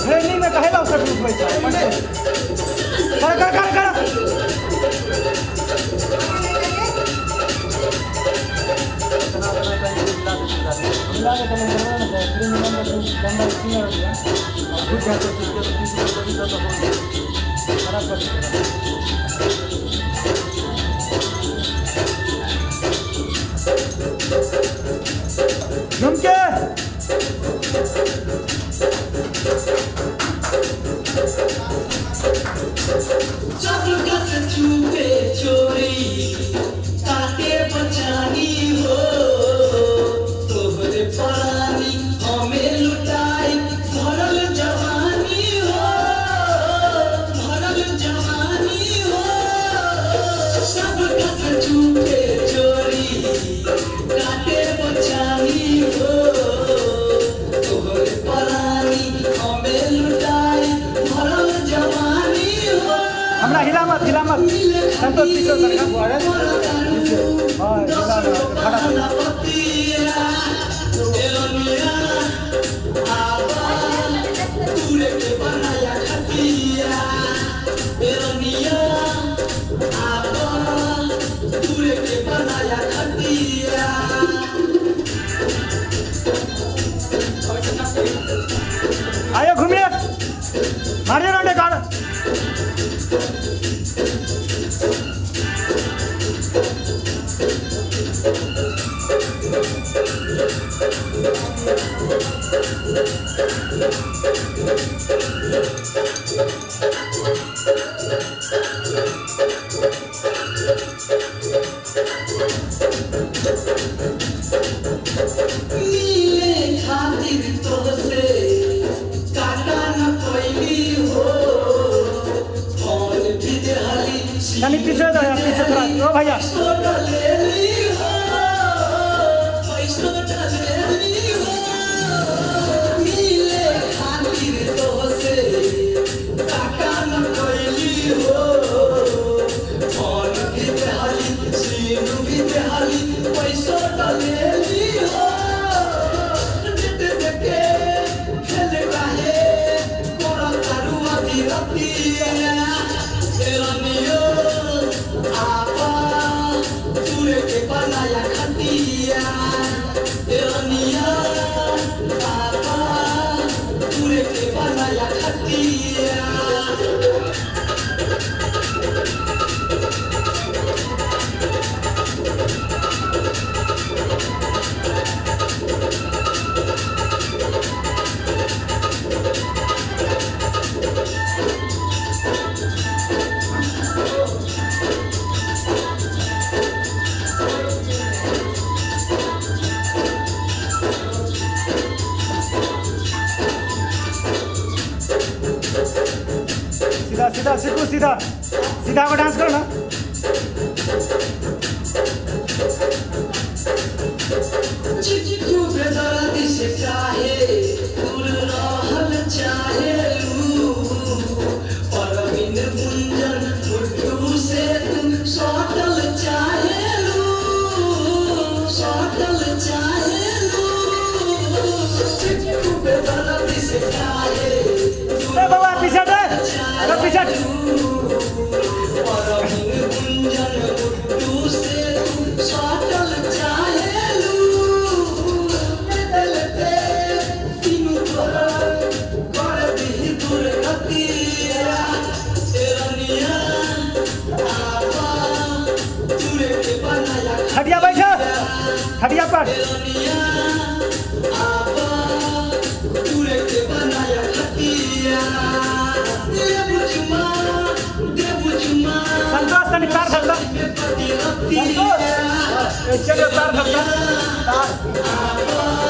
training में कहे सब ग्रुप में कर कर कर कर हमरा हिला मत संतोष पीछे सरका बुआरे हां खड़ा पूरे के बनाया खतिया बेरनिया आपा पूरे के बनाया खतिया आयो घूमिए मारिए रंडे काट यानी पीछे दो यार पीछे थोड़ा ओ भैया सीधा सीखो सीधा सीधा को डांस करो ना बाबा पीछे पीछे खटिया बैठ खटिया पर संतोष तनी तार धरता संतोष चलो तार धरता तार